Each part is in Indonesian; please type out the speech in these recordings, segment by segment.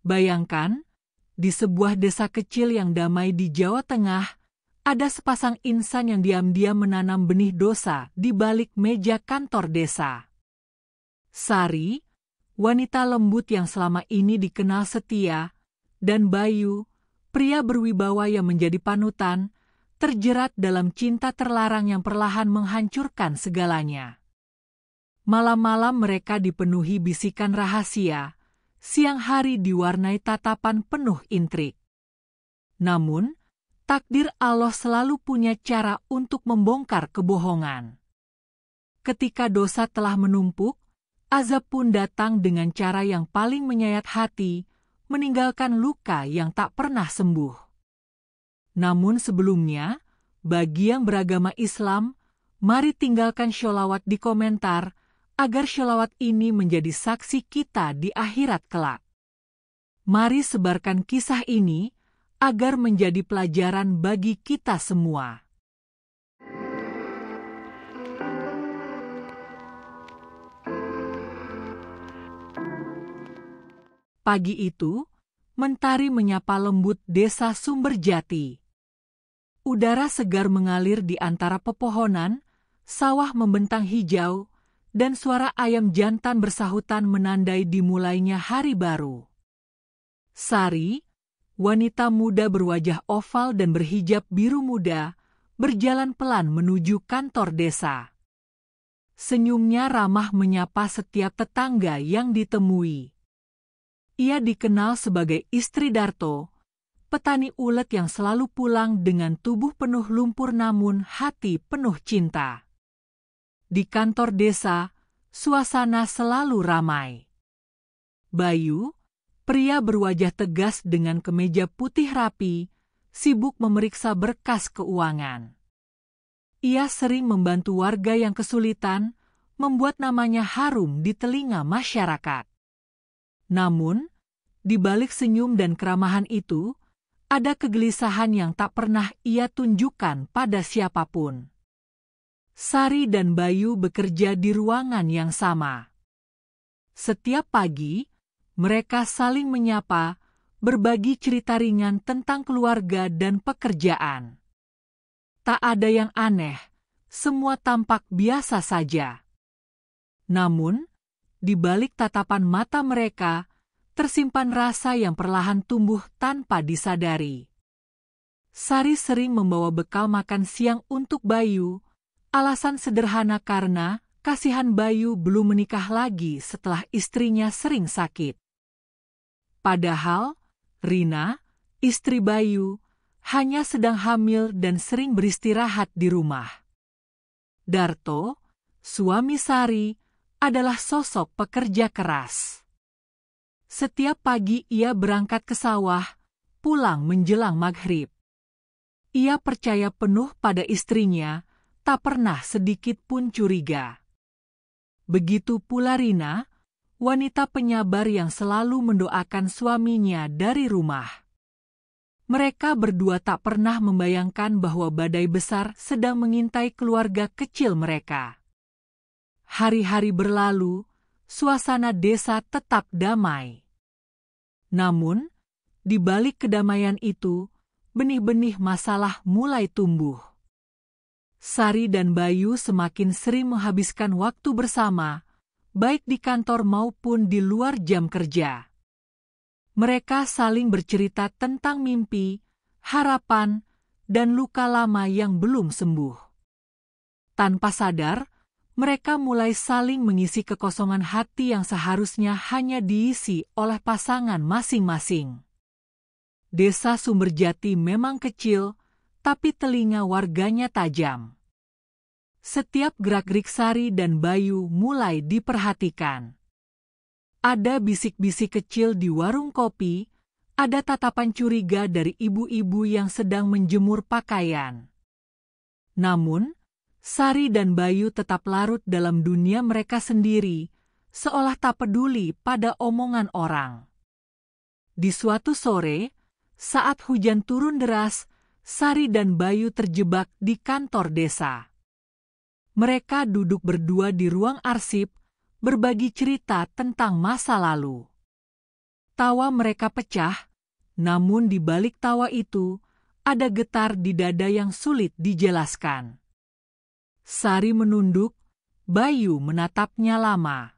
Bayangkan, di sebuah desa kecil yang damai di Jawa Tengah, ada sepasang insan yang diam-diam menanam benih dosa di balik meja kantor desa. Sari, wanita lembut yang selama ini dikenal setia, dan Bayu, pria berwibawa yang menjadi panutan, terjerat dalam cinta terlarang yang perlahan menghancurkan segalanya. Malam-malam mereka dipenuhi bisikan rahasia, siang hari diwarnai tatapan penuh intrik. Namun, takdir Allah selalu punya cara untuk membongkar kebohongan. Ketika dosa telah menumpuk, azab pun datang dengan cara yang paling menyayat hati, meninggalkan luka yang tak pernah sembuh. Namun sebelumnya, bagi yang beragama Islam, mari tinggalkan sholawat di komentar, agar sholawat ini menjadi saksi kita di akhirat kelak. Mari sebarkan kisah ini, agar menjadi pelajaran bagi kita semua. Pagi itu, mentari menyapa lembut desa Sumberjati. Udara segar mengalir di antara pepohonan, sawah membentang hijau, dan suara ayam jantan bersahutan menandai dimulainya hari baru. Sari, wanita muda berwajah oval dan berhijab biru muda, berjalan pelan menuju kantor desa. Senyumnya ramah menyapa setiap tetangga yang ditemui. Ia dikenal sebagai istri Darto, petani ulet yang selalu pulang dengan tubuh penuh lumpur namun hati penuh cinta. Di kantor desa, suasana selalu ramai. Bayu, pria berwajah tegas dengan kemeja putih rapi, sibuk memeriksa berkas keuangan. Ia sering membantu warga yang kesulitan, membuat namanya harum di telinga masyarakat. Namun, di balik senyum dan keramahan itu, ada kegelisahan yang tak pernah ia tunjukkan pada siapapun. Sari dan Bayu bekerja di ruangan yang sama. Setiap pagi, mereka saling menyapa, berbagi cerita ringan tentang keluarga dan pekerjaan. Tak ada yang aneh, semua tampak biasa saja. Namun, di balik tatapan mata mereka, tersimpan rasa yang perlahan tumbuh tanpa disadari. Sari sering membawa bekal makan siang untuk Bayu, alasan sederhana karena kasihan Bayu belum menikah lagi setelah istrinya sering sakit. Padahal, Rina, istri Bayu, hanya sedang hamil dan sering beristirahat di rumah. Darto, suami Sari, adalah sosok pekerja keras. Setiap pagi ia berangkat ke sawah, pulang menjelang maghrib. Ia percaya penuh pada istrinya, tak pernah sedikit pun curiga. Begitu pula Rina, wanita penyabar yang selalu mendoakan suaminya dari rumah. Mereka berdua tak pernah membayangkan bahwa badai besar sedang mengintai keluarga kecil mereka. Hari-hari berlalu, suasana desa tetap damai. Namun, di balik kedamaian itu, benih-benih masalah mulai tumbuh. Sari dan Bayu semakin sering menghabiskan waktu bersama, baik di kantor maupun di luar jam kerja. Mereka saling bercerita tentang mimpi, harapan, dan luka lama yang belum sembuh. Tanpa sadar, mereka mulai saling mengisi kekosongan hati yang seharusnya hanya diisi oleh pasangan masing-masing. Desa Sumberjati memang kecil, tapi telinga warganya tajam. Setiap gerak-gerik Sari dan Bayu mulai diperhatikan. Ada bisik-bisik kecil di warung kopi, ada tatapan curiga dari ibu-ibu yang sedang menjemur pakaian. Namun, Sari dan Bayu tetap larut dalam dunia mereka sendiri, seolah tak peduli pada omongan orang. Di suatu sore, saat hujan turun deras, Sari dan Bayu terjebak di kantor desa. Mereka duduk berdua di ruang arsip, berbagi cerita tentang masa lalu. Tawa mereka pecah, namun di balik tawa itu, ada getar di dada yang sulit dijelaskan. Sari menunduk, Bayu menatapnya lama.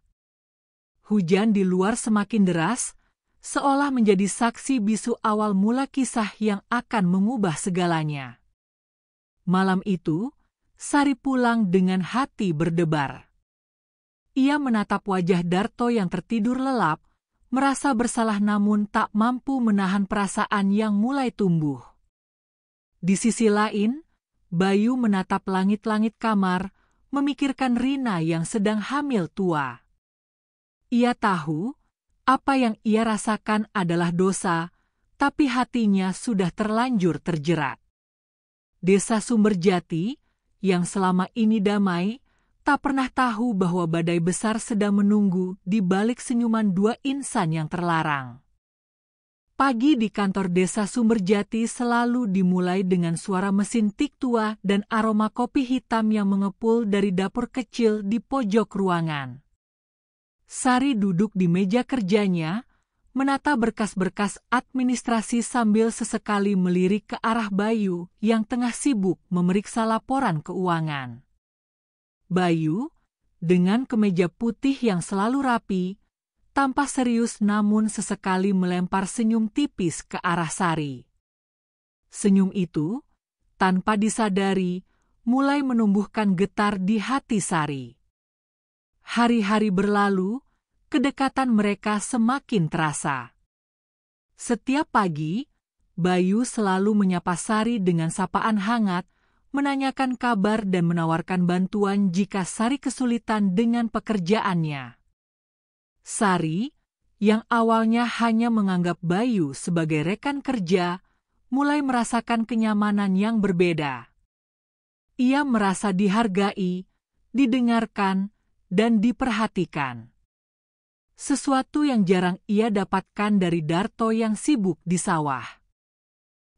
Hujan di luar semakin deras, seolah menjadi saksi bisu awal mula kisah yang akan mengubah segalanya. Malam itu, Sari pulang dengan hati berdebar. Ia menatap wajah Darto yang tertidur lelap, merasa bersalah namun tak mampu menahan perasaan yang mulai tumbuh. Di sisi lain, Bayu menatap langit-langit kamar, memikirkan Rina yang sedang hamil tua. Ia tahu, apa yang ia rasakan adalah dosa, tapi hatinya sudah terlanjur terjerat. Desa Sumberjati, yang selama ini damai, tak pernah tahu bahwa badai besar sedang menunggu di balik senyuman dua insan yang terlarang. Pagi di kantor desa Sumberjati selalu dimulai dengan suara mesin tik tua dan aroma kopi hitam yang mengepul dari dapur kecil di pojok ruangan. Sari duduk di meja kerjanya, menata berkas-berkas administrasi sambil sesekali melirik ke arah Bayu yang tengah sibuk memeriksa laporan keuangan. Bayu, dengan kemeja putih yang selalu rapi, tampak serius namun sesekali melempar senyum tipis ke arah Sari. Senyum itu, tanpa disadari, mulai menumbuhkan getar di hati Sari. Hari-hari berlalu, kedekatan mereka semakin terasa. Setiap pagi, Bayu selalu menyapa Sari dengan sapaan hangat, menanyakan kabar dan menawarkan bantuan jika Sari kesulitan dengan pekerjaannya. Sari, yang awalnya hanya menganggap Bayu sebagai rekan kerja, mulai merasakan kenyamanan yang berbeda. Ia merasa dihargai, didengarkan, dan diperhatikan. Sesuatu yang jarang ia dapatkan dari Darto yang sibuk di sawah.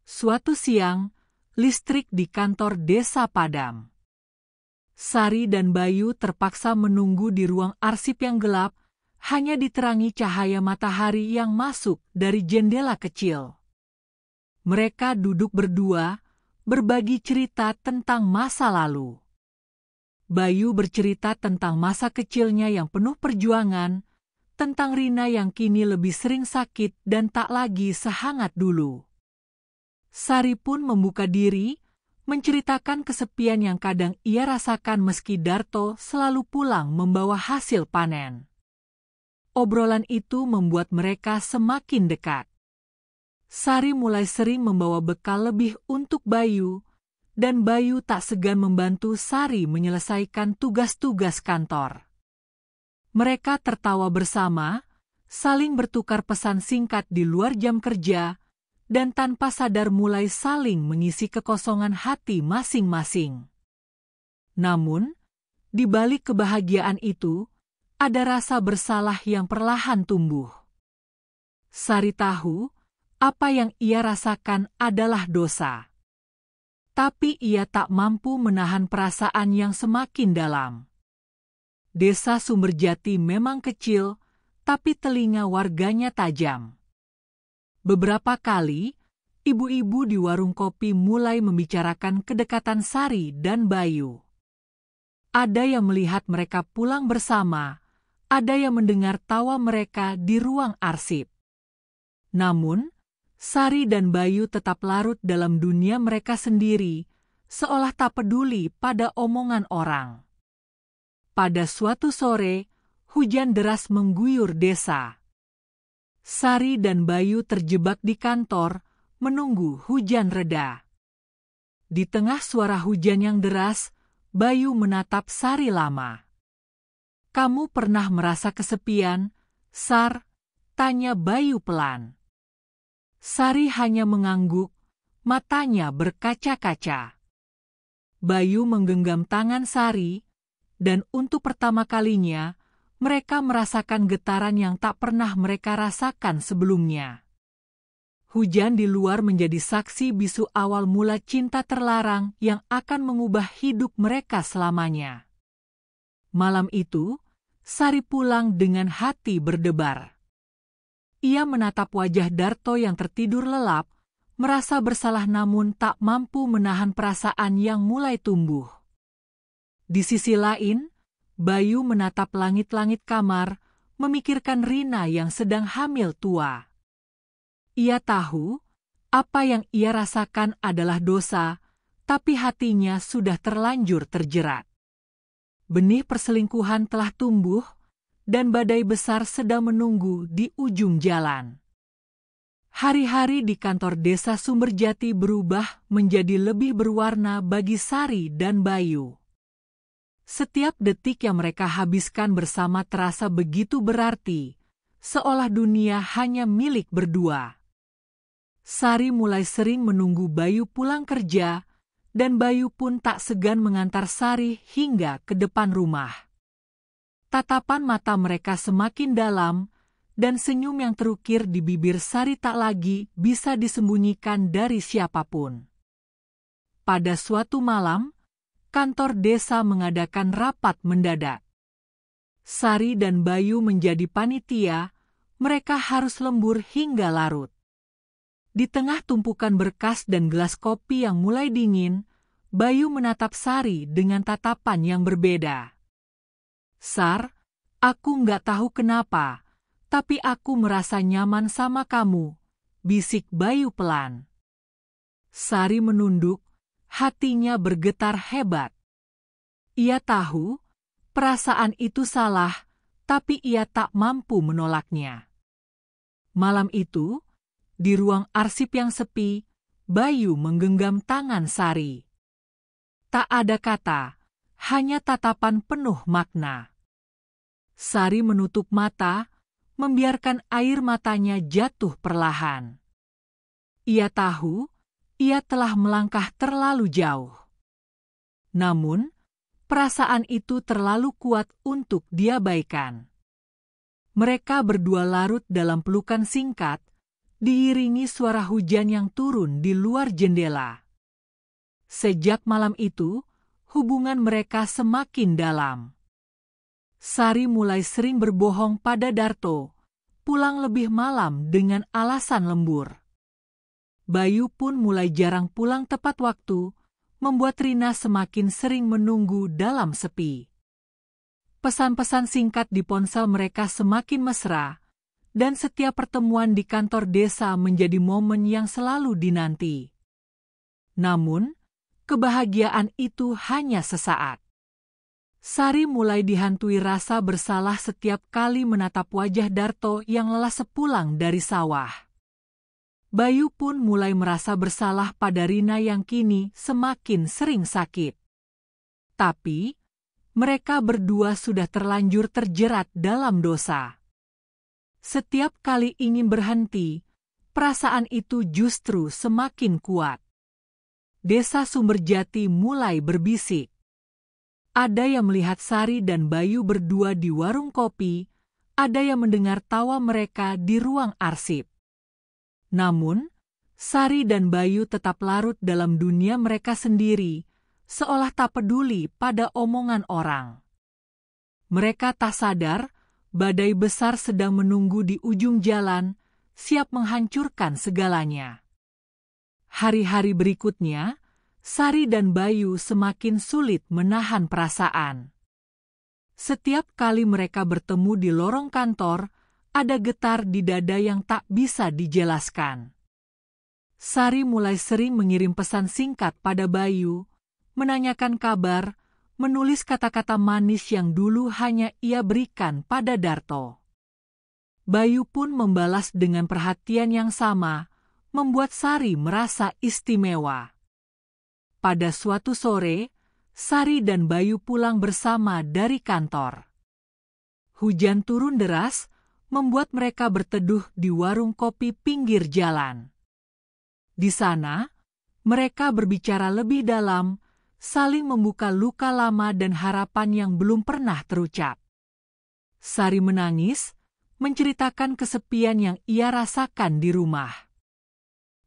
Suatu siang, listrik di kantor desa padam. Sari dan Bayu terpaksa menunggu di ruang arsip yang gelap, hanya diterangi cahaya matahari yang masuk dari jendela kecil. Mereka duduk berdua, berbagi cerita tentang masa lalu. Bayu bercerita tentang masa kecilnya yang penuh perjuangan, tentang Rina yang kini lebih sering sakit dan tak lagi sehangat dulu. Sari pun membuka diri, menceritakan kesepian yang kadang ia rasakan meski Darto selalu pulang membawa hasil panen. Obrolan itu membuat mereka semakin dekat. Sari mulai sering membawa bekal lebih untuk Bayu, dan Bayu tak segan membantu Sari menyelesaikan tugas-tugas kantor. Mereka tertawa bersama, saling bertukar pesan singkat di luar jam kerja, dan tanpa sadar mulai saling mengisi kekosongan hati masing-masing. Namun, di balik kebahagiaan itu, ada rasa bersalah yang perlahan tumbuh. Sari tahu, apa yang ia rasakan adalah dosa. Tapi ia tak mampu menahan perasaan yang semakin dalam. Desa Sumberjati memang kecil, tapi telinga warganya tajam. Beberapa kali, ibu-ibu di warung kopi mulai membicarakan kedekatan Sari dan Bayu. Ada yang melihat mereka pulang bersama, ada yang mendengar tawa mereka di ruang arsip. Namun, Sari dan Bayu tetap larut dalam dunia mereka sendiri, seolah tak peduli pada omongan orang. Pada suatu sore, hujan deras mengguyur desa. Sari dan Bayu terjebak di kantor, menunggu hujan reda. Di tengah suara hujan yang deras, Bayu menatap Sari lama. "Kamu pernah merasa kesepian, Sar?" tanya Bayu pelan. Sari hanya mengangguk, matanya berkaca-kaca. Bayu menggenggam tangan Sari, dan untuk pertama kalinya, mereka merasakan getaran yang tak pernah mereka rasakan sebelumnya. Hujan di luar menjadi saksi bisu awal mula cinta terlarang yang akan mengubah hidup mereka selamanya. Malam itu, Sari pulang dengan hati berdebar. Ia menatap wajah Darto yang tertidur lelap, merasa bersalah namun tak mampu menahan perasaan yang mulai tumbuh. Di sisi lain, Bayu menatap langit-langit kamar, memikirkan Rina yang sedang hamil tua. Ia tahu, apa yang ia rasakan adalah dosa, tapi hatinya sudah terlanjur terjerat. Benih perselingkuhan telah tumbuh, dan badai besar sedang menunggu di ujung jalan. Hari-hari di kantor desa Sumberjati berubah menjadi lebih berwarna bagi Sari dan Bayu. Setiap detik yang mereka habiskan bersama terasa begitu berarti, seolah dunia hanya milik berdua. Sari mulai sering menunggu Bayu pulang kerja, dan Bayu pun tak segan mengantar Sari hingga ke depan rumah. Tatapan mata mereka semakin dalam, dan senyum yang terukir di bibir Sari tak lagi bisa disembunyikan dari siapapun. Pada suatu malam, kantor desa mengadakan rapat mendadak. Sari dan Bayu menjadi panitia, mereka harus lembur hingga larut. Di tengah tumpukan berkas dan gelas kopi yang mulai dingin, Bayu menatap Sari dengan tatapan yang berbeda. "Sar, aku nggak tahu kenapa, tapi aku merasa nyaman sama kamu," bisik Bayu pelan. Sari menunduk, hatinya bergetar hebat. Ia tahu, perasaan itu salah, tapi ia tak mampu menolaknya. Malam itu, di ruang arsip yang sepi, Bayu menggenggam tangan Sari. Tak ada kata, hanya tatapan penuh makna. Sari menutup mata, membiarkan air matanya jatuh perlahan. Ia tahu, ia telah melangkah terlalu jauh. Namun, perasaan itu terlalu kuat untuk diabaikan. Mereka berdua larut dalam pelukan singkat, diiringi suara hujan yang turun di luar jendela. Sejak malam itu, hubungan mereka semakin dalam. Sari mulai sering berbohong pada Darto, pulang lebih malam dengan alasan lembur. Bayu pun mulai jarang pulang tepat waktu, membuat Rina semakin sering menunggu dalam sepi. Pesan-pesan singkat di ponsel mereka semakin mesra, dan setiap pertemuan di kantor desa menjadi momen yang selalu dinanti. Namun, kebahagiaan itu hanya sesaat. Sari mulai dihantui rasa bersalah setiap kali menatap wajah Darto yang lelah sepulang dari sawah. Bayu pun mulai merasa bersalah pada Rina yang kini semakin sering sakit. Tapi, mereka berdua sudah terlanjur terjerat dalam dosa. Setiap kali ingin berhenti, perasaan itu justru semakin kuat. Desa Sumberjati mulai berbisik. Ada yang melihat Sari dan Bayu berdua di warung kopi, ada yang mendengar tawa mereka di ruang arsip. Namun, Sari dan Bayu tetap larut dalam dunia mereka sendiri, seolah tak peduli pada omongan orang. Mereka tak sadar, badai besar sedang menunggu di ujung jalan, siap menghancurkan segalanya. Hari-hari berikutnya, Sari dan Bayu semakin sulit menahan perasaan. Setiap kali mereka bertemu di lorong kantor, ada getar di dada yang tak bisa dijelaskan. Sari mulai sering mengirim pesan singkat pada Bayu, menanyakan kabar, menulis kata-kata manis yang dulu hanya ia berikan pada Darto. Bayu pun membalas dengan perhatian yang sama, membuat Sari merasa istimewa. Pada suatu sore, Sari dan Bayu pulang bersama dari kantor. Hujan turun deras, membuat mereka berteduh di warung kopi pinggir jalan. Di sana, mereka berbicara lebih dalam, saling membuka luka lama dan harapan yang belum pernah terucap. Sari menangis, menceritakan kesepian yang ia rasakan di rumah.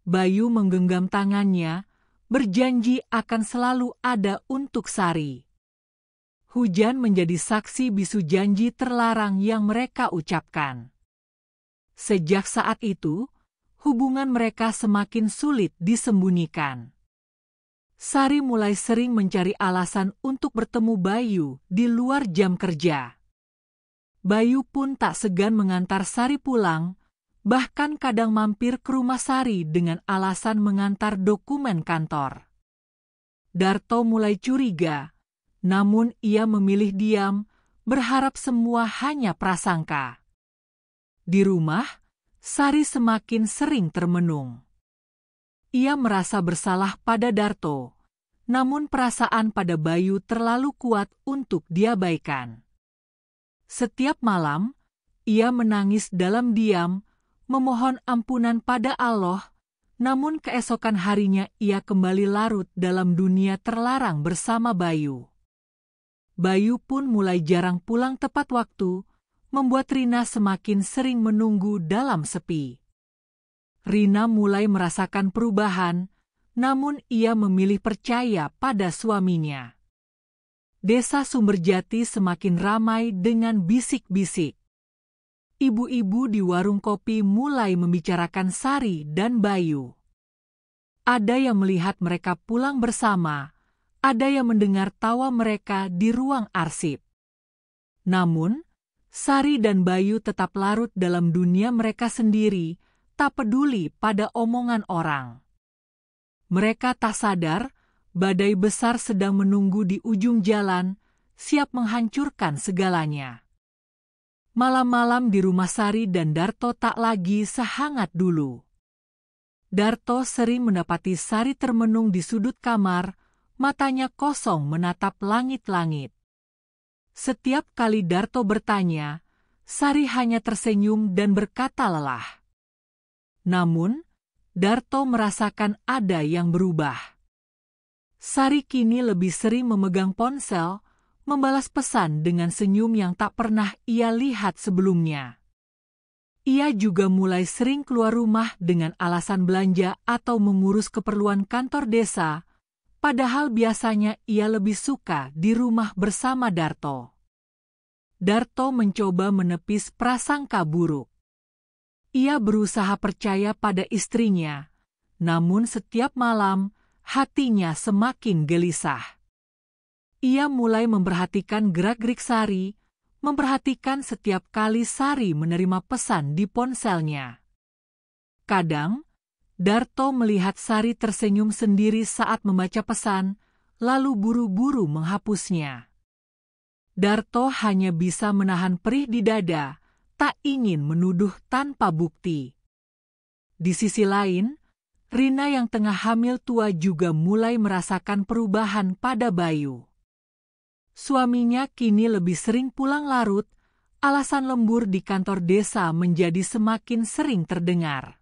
Bayu menggenggam tangannya, berjanji akan selalu ada untuk Sari. Hujan menjadi saksi bisu janji terlarang yang mereka ucapkan. Sejak saat itu, hubungan mereka semakin sulit disembunyikan. Sari mulai sering mencari alasan untuk bertemu Bayu di luar jam kerja. Bayu pun tak segan mengantar Sari pulang, bahkan kadang mampir ke rumah Sari dengan alasan mengantar dokumen kantor. Darto mulai curiga, namun ia memilih diam, berharap semua hanya prasangka. Di rumah, Sari semakin sering termenung. Ia merasa bersalah pada Darto, namun perasaan pada Bayu terlalu kuat untuk diabaikan. Setiap malam, ia menangis dalam diam, memohon ampunan pada Allah, namun keesokan harinya ia kembali larut dalam dunia terlarang bersama Bayu. Bayu pun mulai jarang pulang tepat waktu, membuat Rina semakin sering menunggu dalam sepi. Rina mulai merasakan perubahan, namun ia memilih percaya pada suaminya. Desa Sumberjati semakin ramai dengan bisik-bisik. Ibu-ibu di warung kopi mulai membicarakan Sari dan Bayu. Ada yang melihat mereka pulang bersama, ada yang mendengar tawa mereka di ruang arsip. Namun, Sari dan Bayu tetap larut dalam dunia mereka sendiri, tak peduli pada omongan orang. Mereka tak sadar, badai besar sedang menunggu di ujung jalan, siap menghancurkan segalanya. Malam-malam di rumah Sari dan Darto tak lagi sehangat dulu. Darto sering mendapati Sari termenung di sudut kamar, matanya kosong menatap langit-langit. Setiap kali Darto bertanya, Sari hanya tersenyum dan berkata lelah. Namun, Darto merasakan ada yang berubah. Sari kini lebih sering memegang ponsel, membalas pesan dengan senyum yang tak pernah ia lihat sebelumnya. Ia juga mulai sering keluar rumah dengan alasan belanja atau mengurus keperluan kantor desa, padahal biasanya ia lebih suka di rumah bersama Darto. Darto mencoba menepis prasangka buruk. Ia berusaha percaya pada istrinya, namun setiap malam hatinya semakin gelisah. Ia mulai memperhatikan gerak-gerik Sari, memperhatikan setiap kali Sari menerima pesan di ponselnya. Kadang, Darto melihat Sari tersenyum sendiri saat membaca pesan, lalu buru-buru menghapusnya. Darto hanya bisa menahan perih di dada, tak ingin menuduh tanpa bukti. Di sisi lain, Rina yang tengah hamil tua juga mulai merasakan perubahan pada Bayu. Suaminya kini lebih sering pulang larut, alasan lembur di kantor desa menjadi semakin sering terdengar.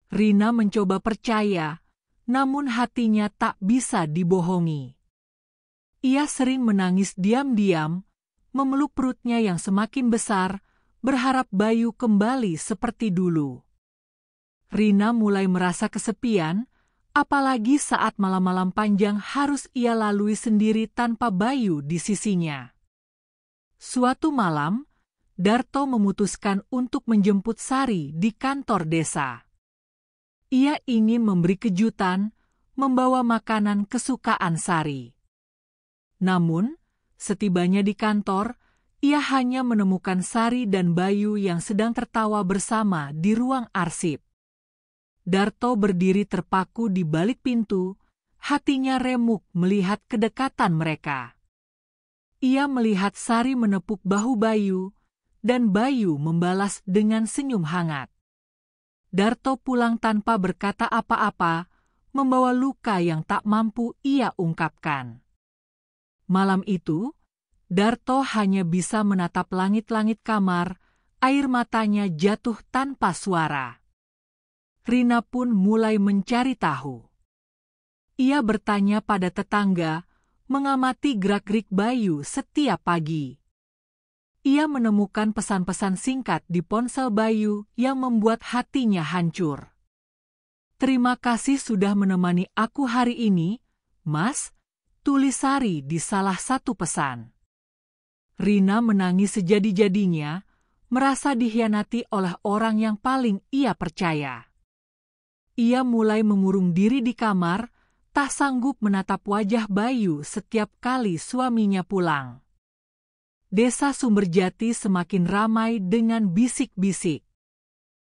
Rina mencoba percaya, namun hatinya tak bisa dibohongi. Ia sering menangis diam-diam, memeluk perutnya yang semakin besar, berharap Bayu kembali seperti dulu. Rina mulai merasa kesepian, apalagi saat malam-malam panjang harus ia lalui sendiri tanpa Bayu di sisinya. Suatu malam, Darto memutuskan untuk menjemput Sari di kantor desa. Ia ingin memberi kejutan, membawa makanan kesukaan Sari. Namun, setibanya di kantor, ia hanya menemukan Sari dan Bayu yang sedang tertawa bersama di ruang arsip. Darto berdiri terpaku di balik pintu, hatinya remuk melihat kedekatan mereka. Ia melihat Sari menepuk bahu Bayu, dan Bayu membalas dengan senyum hangat. Darto pulang tanpa berkata apa-apa, membawa luka yang tak mampu ia ungkapkan. Malam itu, Darto hanya bisa menatap langit-langit kamar, air matanya jatuh tanpa suara. Rina pun mulai mencari tahu. Ia bertanya pada tetangga, mengamati gerak-gerik Bayu setiap pagi. Ia menemukan pesan-pesan singkat di ponsel Bayu yang membuat hatinya hancur. "Terima kasih sudah menemani aku hari ini, Mas," tulis Sari di salah satu pesan. Rina menangis sejadi-jadinya, merasa dikhianati oleh orang yang paling ia percaya. Ia mulai mengurung diri di kamar, tak sanggup menatap wajah Bayu setiap kali suaminya pulang. Desa Sumberjati semakin ramai dengan bisik-bisik.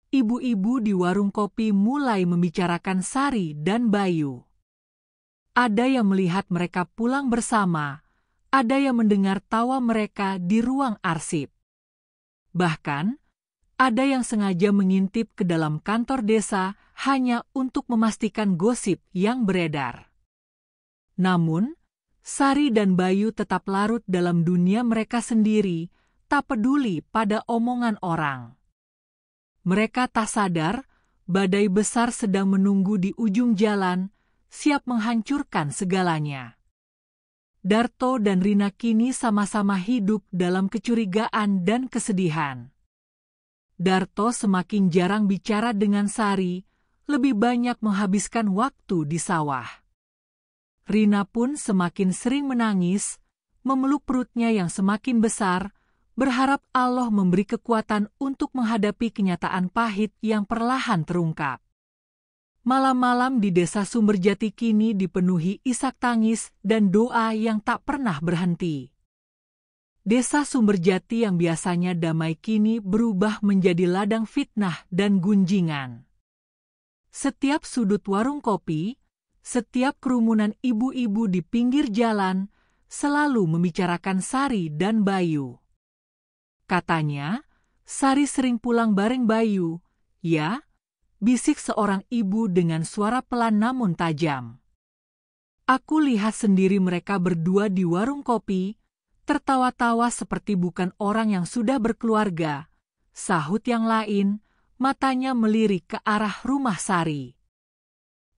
Ibu-ibu di warung kopi mulai membicarakan Sari dan Bayu. Ada yang melihat mereka pulang bersama, ada yang mendengar tawa mereka di ruang arsip. Bahkan, ada yang sengaja mengintip ke dalam kantor desa hanya untuk memastikan gosip yang beredar. Namun, Sari dan Bayu tetap larut dalam dunia mereka sendiri, tak peduli pada omongan orang. Mereka tak sadar, badai besar sedang menunggu di ujung jalan, siap menghancurkan segalanya. Darto dan Rina kini sama-sama hidup dalam kecurigaan dan kesedihan. Darto semakin jarang bicara dengan Sari, lebih banyak menghabiskan waktu di sawah. Rina pun semakin sering menangis, memeluk perutnya yang semakin besar, berharap Allah memberi kekuatan untuk menghadapi kenyataan pahit yang perlahan terungkap. Malam-malam di desa Sumberjati kini dipenuhi isak tangis dan doa yang tak pernah berhenti. Desa Sumberjati yang biasanya damai kini berubah menjadi ladang fitnah dan gunjingan. Setiap sudut warung kopi, setiap kerumunan ibu-ibu di pinggir jalan, selalu membicarakan Sari dan Bayu. Katanya, Sari sering pulang bareng Bayu, ya, bisik seorang ibu dengan suara pelan namun tajam. Aku lihat sendiri mereka berdua di warung kopi, tertawa-tawa seperti bukan orang yang sudah berkeluarga, sahut yang lain, matanya melirik ke arah rumah Sari.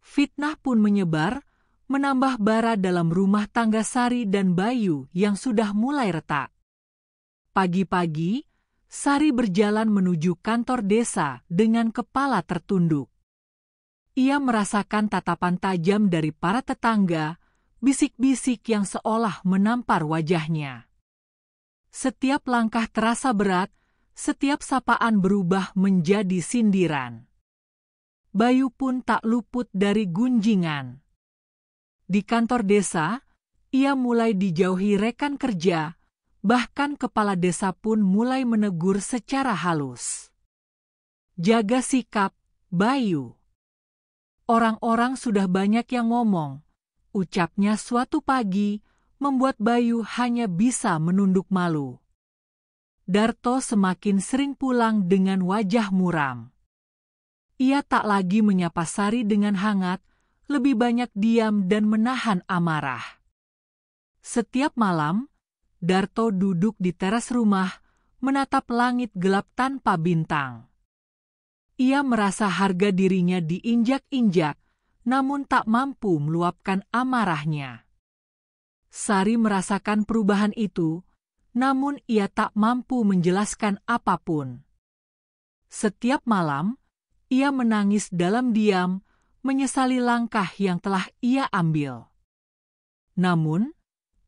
Fitnah pun menyebar, menambah bara dalam rumah tangga Sari dan Bayu yang sudah mulai retak. Pagi-pagi, Sari berjalan menuju kantor desa dengan kepala tertunduk. Ia merasakan tatapan tajam dari para tetangga, bisik-bisik yang seolah menampar wajahnya. Setiap langkah terasa berat, setiap sapaan berubah menjadi sindiran. Bayu pun tak luput dari gunjingan. Di kantor desa, ia mulai dijauhi rekan kerja, bahkan kepala desa pun mulai menegur secara halus. Jaga sikap, Bayu. Orang-orang sudah banyak yang ngomong. Ucapnya suatu pagi, membuat Bayu hanya bisa menunduk malu. Darto semakin sering pulang dengan wajah muram. Ia tak lagi menyapa Sari dengan hangat, lebih banyak diam dan menahan amarah. Setiap malam, Darto duduk di teras rumah, menatap langit gelap tanpa bintang. Ia merasa harga dirinya diinjak-injak, namun tak mampu meluapkan amarahnya. Sari merasakan perubahan itu, namun ia tak mampu menjelaskan apapun. Setiap malam, ia menangis dalam diam, menyesali langkah yang telah ia ambil. Namun,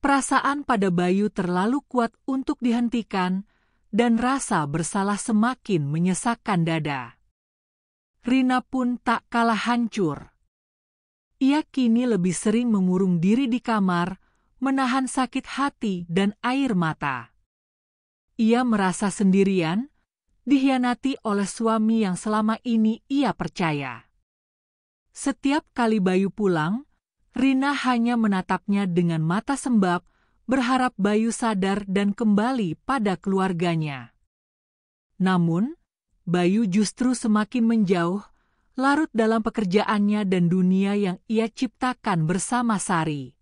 perasaan pada Bayu terlalu kuat untuk dihentikan, dan rasa bersalah semakin menyesakkan dada. Rina pun tak kalah hancur. Ia kini lebih sering mengurung diri di kamar, menahan sakit hati dan air mata. Ia merasa sendirian, dikhianati oleh suami yang selama ini ia percaya. Setiap kali Bayu pulang, Rina hanya menatapnya dengan mata sembab, berharap Bayu sadar dan kembali pada keluarganya. Namun, Bayu justru semakin menjauh, larut dalam pekerjaannya dan dunia yang ia ciptakan bersama Sari.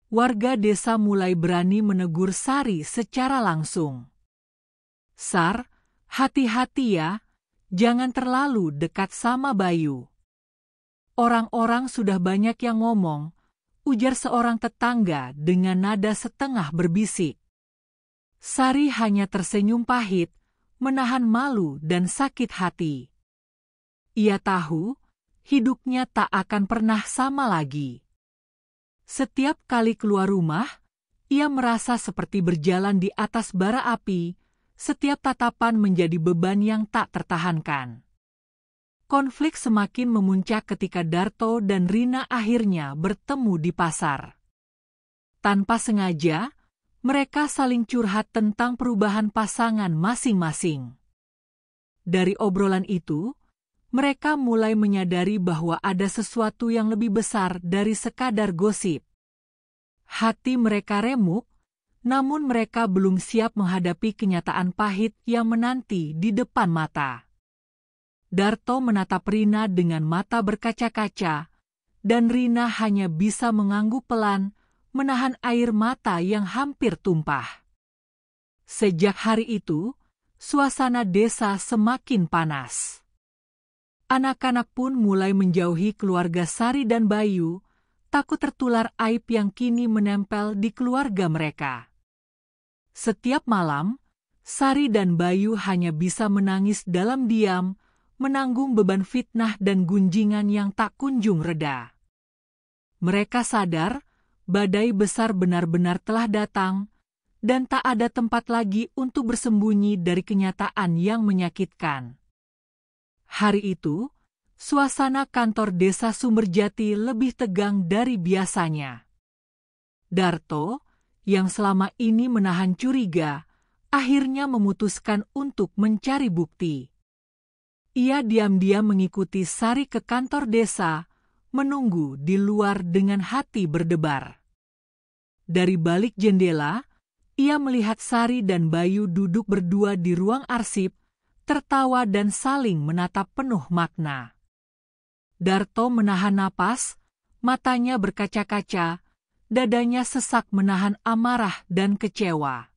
Warga desa mulai berani menegur Sari secara langsung. Sar, hati-hati ya, jangan terlalu dekat sama Bayu. Orang-orang sudah banyak yang ngomong, ujar seorang tetangga dengan nada setengah berbisik. Sari hanya tersenyum pahit, menahan malu dan sakit hati. Ia tahu, hidupnya tak akan pernah sama lagi. Setiap kali keluar rumah, ia merasa seperti berjalan di atas bara api, setiap tatapan menjadi beban yang tak tertahankan. Konflik semakin memuncak ketika Darto dan Rina akhirnya bertemu di pasar. Tanpa sengaja, mereka saling curhat tentang perubahan pasangan masing-masing. Dari obrolan itu, mereka mulai menyadari bahwa ada sesuatu yang lebih besar dari sekadar gosip. Hati mereka remuk, namun mereka belum siap menghadapi kenyataan pahit yang menanti di depan mata. Darto menatap Rina dengan mata berkaca-kaca, dan Rina hanya bisa mengangguk pelan, menahan air mata yang hampir tumpah. Sejak hari itu, suasana desa semakin panas. Anak-anak pun mulai menjauhi keluarga Sari dan Bayu, takut tertular aib yang kini menempel di keluarga mereka. Setiap malam, Sari dan Bayu hanya bisa menangis dalam diam, menanggung beban fitnah dan gunjingan yang tak kunjung reda. Mereka sadar, badai besar benar-benar telah datang, dan tak ada tempat lagi untuk bersembunyi dari kenyataan yang menyakitkan. Hari itu, suasana kantor desa Sumberjati lebih tegang dari biasanya. Darto, yang selama ini menahan curiga, akhirnya memutuskan untuk mencari bukti. Ia diam-diam mengikuti Sari ke kantor desa, menunggu di luar dengan hati berdebar. Dari balik jendela, ia melihat Sari dan Bayu duduk berdua di ruang arsip, tertawa dan saling menatap penuh makna. Darto menahan napas, matanya berkaca-kaca, dadanya sesak menahan amarah dan kecewa.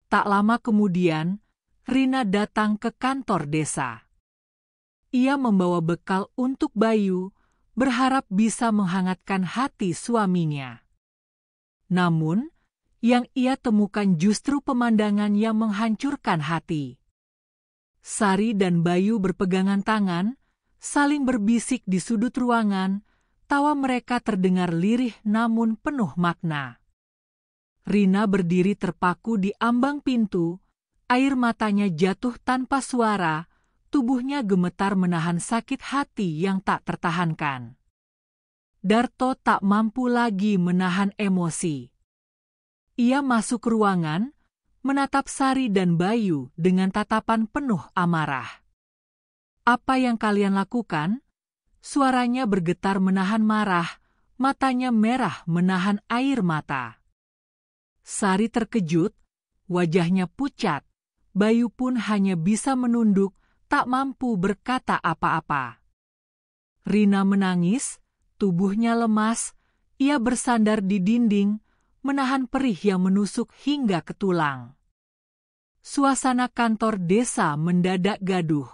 Tak lama kemudian, Rina datang ke kantor desa. Ia membawa bekal untuk Bayu, berharap bisa menghangatkan hati suaminya. Namun, yang ia temukan justru pemandangan yang menghancurkan hati. Sari dan Bayu berpegangan tangan, saling berbisik di sudut ruangan, tawa mereka terdengar lirih namun penuh makna. Rina berdiri terpaku di ambang pintu, air matanya jatuh tanpa suara, tubuhnya gemetar menahan sakit hati yang tak tertahankan. Darto tak mampu lagi menahan emosi. Ia masuk ruangan, menatap Sari dan Bayu dengan tatapan penuh amarah. "Apa yang kalian lakukan?" Suaranya bergetar menahan marah, matanya merah menahan air mata. Sari terkejut, wajahnya pucat, Bayu pun hanya bisa menunduk, tak mampu berkata apa-apa. Rina menangis, tubuhnya lemas, ia bersandar di dinding, menahan perih yang menusuk hingga ke tulang. Suasana kantor desa mendadak gaduh.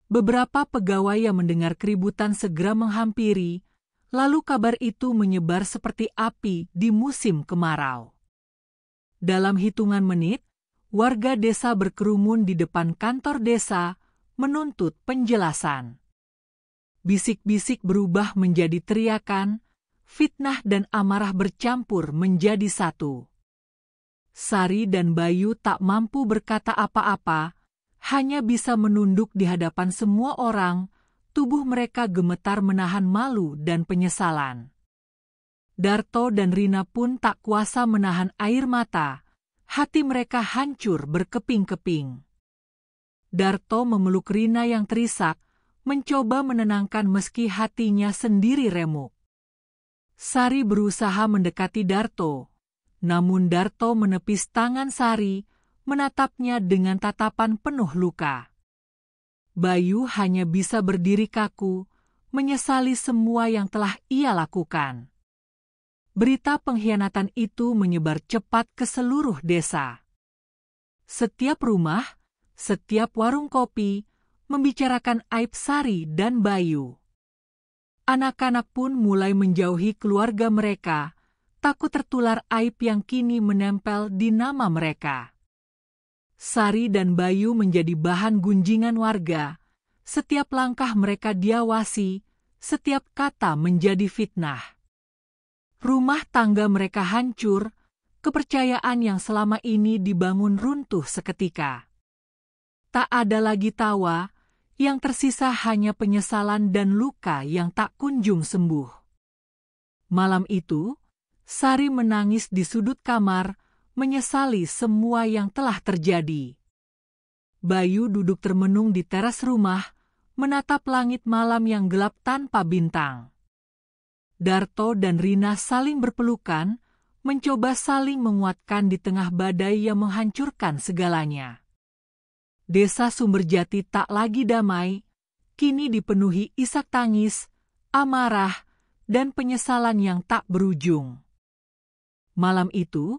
Beberapa pegawai yang mendengar keributan segera menghampiri, lalu kabar itu menyebar seperti api di musim kemarau. Dalam hitungan menit, warga desa berkerumun di depan kantor desa, menuntut penjelasan. Bisik-bisik berubah menjadi teriakan, fitnah dan amarah bercampur menjadi satu. Sari dan Bayu tak mampu berkata apa-apa, hanya bisa menunduk di hadapan semua orang, tubuh mereka gemetar menahan malu dan penyesalan. Darto dan Rina pun tak kuasa menahan air mata, hati mereka hancur berkeping-keping. Darto memeluk Rina yang terisak, mencoba menenangkan meski hatinya sendiri remuk. Sari berusaha mendekati Darto, namun Darto menepis tangan Sari, menatapnya dengan tatapan penuh luka. Bayu hanya bisa berdiri kaku, menyesali semua yang telah ia lakukan. Berita pengkhianatan itu menyebar cepat ke seluruh desa. Setiap rumah, setiap warung kopi, membicarakan aib Sari dan Bayu. Anak-anak pun mulai menjauhi keluarga mereka, takut tertular aib yang kini menempel di nama mereka. Sari dan Bayu menjadi bahan gunjingan warga, setiap langkah mereka diawasi, setiap kata menjadi fitnah. Rumah tangga mereka hancur, kepercayaan yang selama ini dibangun runtuh seketika. Tak ada lagi tawa, yang tersisa hanya penyesalan dan luka yang tak kunjung sembuh. Malam itu, Sari menangis di sudut kamar, menyesali semua yang telah terjadi. Bayu duduk termenung di teras rumah, menatap langit malam yang gelap tanpa bintang. Darto dan Rina saling berpelukan, mencoba saling menguatkan di tengah badai yang menghancurkan segalanya. Desa Sumberjati tak lagi damai, kini dipenuhi isak tangis, amarah, dan penyesalan yang tak berujung. Malam itu,